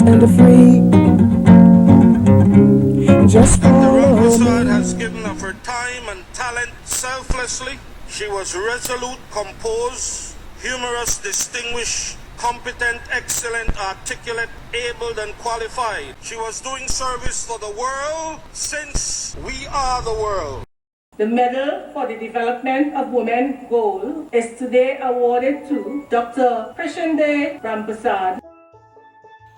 and free. Just Rampersad has given of her time and talent selflessly. She was resolute, composed, humorous, distinguished, competent, excellent, articulate, able and qualified. She was doing service for the world since we are the world. The Medal for the Development of Women Goal is today awarded to Dr. Kris Rampersad.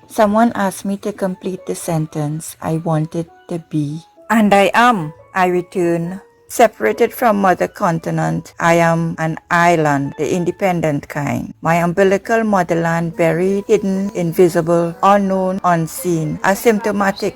Someone asked me to complete the sentence I wanted to be. And I am, I return. Separated from mother continent, I am an island, the independent kind. My umbilical motherland buried, hidden, invisible, unknown, unseen, asymptomatic.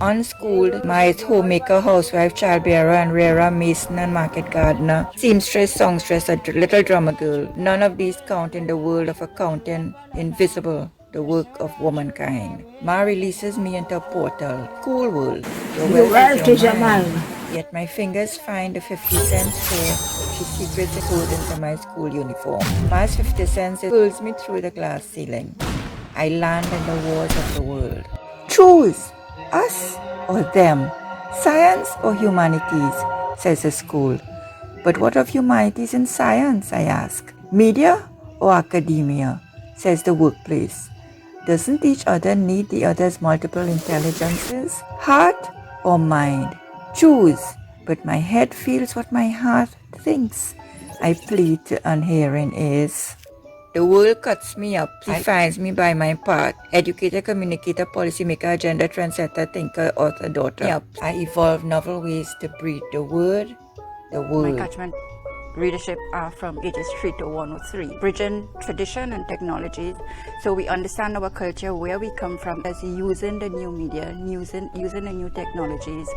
Unschooled, my homemaker, housewife, childbearer, and rearer, mason and market gardener, seamstress, songstress, a little drummer girl. None of these count in the world of accounting, invisible, the work of womankind. Ma releases me into a portal, cool world. Your wealth is your mind. Yet my fingers find the 50 cents fare. She secrets it goes into my school uniform. Ma's 50 cents pulls me through the glass ceiling. I land in the wars of the world. Choose, us or them, science or humanities, says the school. But what of humanities and science, I ask. Media or academia, says the workplace. Doesn't each other need the other's multiple intelligences? Heart or mind? Choose, but my head feels what my heart thinks. I plead to unhearing ears. The world cuts me up, defines me by my part. Educator, communicator, policymaker, agenda, trendsetter, thinker, author, daughter. Yep. I evolve novel ways to breed the word. My catchment readership are from ages 3 to 103, bridging tradition and technologies, so we understand our culture, where we come from, as using the new media, using the new technologies.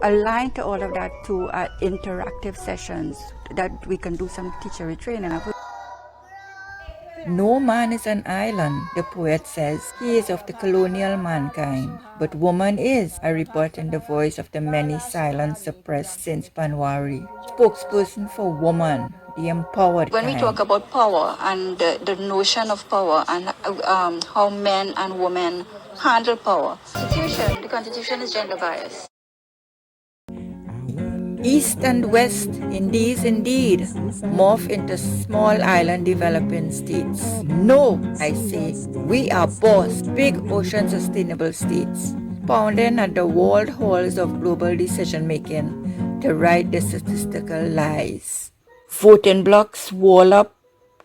Aligned to all of that to interactive sessions that we can do some teacher training. No man is an island, the poet says. He is of the colonial mankind. But woman is, I report in the voice of the many silent suppressed since Panwari. Spokesperson for woman, the empowered When we talk about power and the notion of power and how men and women handle power, the Constitution is gender biased. East and West, Indies indeed, morph into small island developing states. No, I say, we are boss, big ocean sustainable states, pounding at the walled halls of global decision making to right the statistical lies. Voting blocks wall up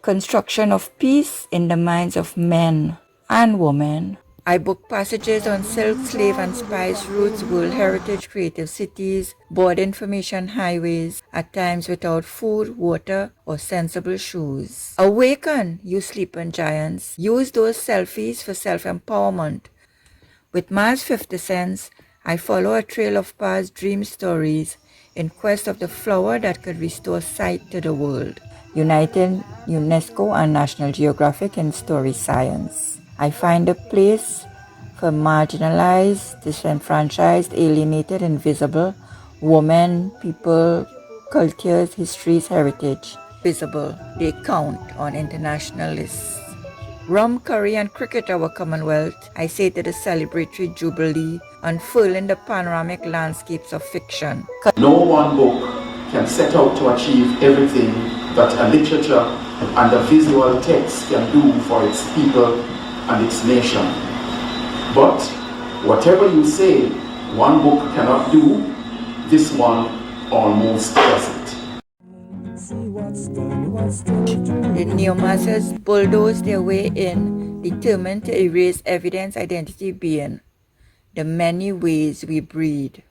construction of peace in the minds of men and women. I book passages on silk, slave and spice routes, world heritage, creative cities, board information highways, at times without food, water or sensible shoes. Awaken, you sleeping giants. Use those selfies for self-empowerment. With Ma's 50 cents, I follow a trail of past dream stories in quest of the flower that could restore sight to the world, uniting UNESCO and National Geographic in story science. I find a place for marginalized, disenfranchised, alienated, invisible women, people, cultures, histories, heritage. Visible, they count on international lists. Rum, curry, and cricket our Commonwealth, I say to the celebratory jubilee, unfurling the panoramic landscapes of fiction. No one book can set out to achieve everything that a literature and a visual text can do for its people and its nation. But whatever you say one book cannot do, this one almost does it. The neo-masses bulldoze their way in, determined to erase evidence, identity, being. The many ways we breed.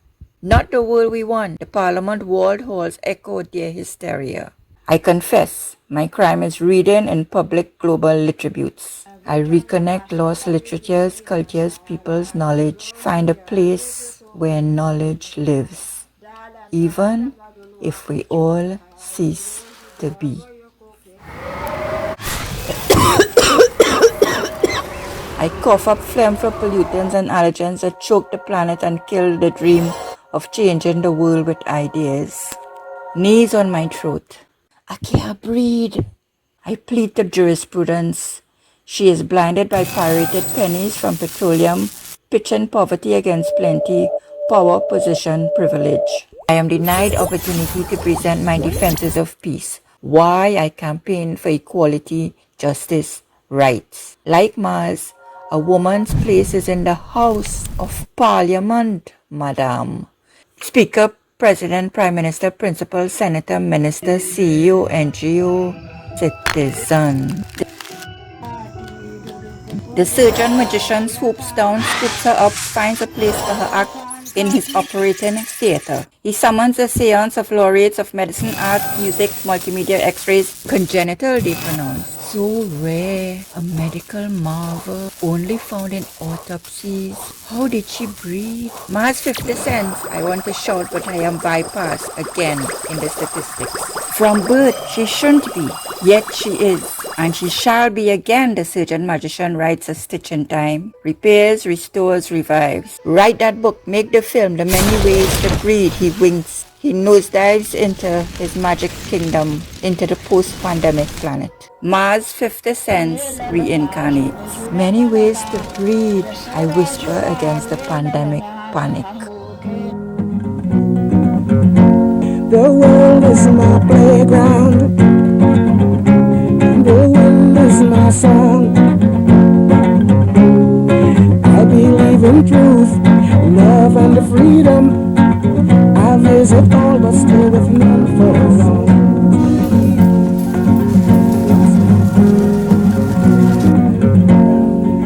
Not the world we want. The parliament walled halls echoed their hysteria. I confess, my crime is reading in public global littributes. I reconnect lost literatures, cultures, people's knowledge, find a place where knowledge lives, even if we all cease to be. I cough up phlegm for pollutants and allergens that choke the planet and kill the dream of changing the world with ideas. Knees on my throat. I can't breathe. I plead to jurisprudence. She is blinded by pirated pennies from petroleum, pitching poverty against plenty, power, position, privilege. I am denied opportunity to present my defenses of peace. Why I campaign for equality, justice, rights. Like Mars, a woman's place is in the House of Parliament, Madam. Speaker, President, Prime Minister, Principal, Senator, Minister, CEO, NGO, citizen. The surgeon magician swoops down, scoops her up, finds a place for her act in his operating theater. He summons a seance of laureates of medicine, art, music, multimedia, x-rays, congenital they pronounce. So rare, a medical marvel, only found in autopsies. How did she breathe? Mars 50 cents. I want to shout, but I am bypassed again in the statistics. From birth, she shouldn't be, yet she is. And she shall be again, the surgeon magician writes a stitch in time. Repairs, restores, revives. Write that book, make the film, The Many Ways to Breathe. He winks. He nosedives into his magic kingdom, into the post-pandemic planet. Mars 50 cents reincarnates. Many ways to breathe, I whisper against the pandemic panic. The world is my playground. The wind is my song. I believe in truth, love and freedom. I visit all but stay with none for long.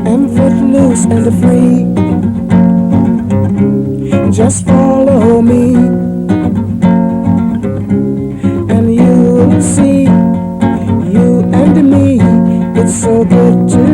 I'm footloose and free. Just follow me, and you'll see. You and me, it's so good to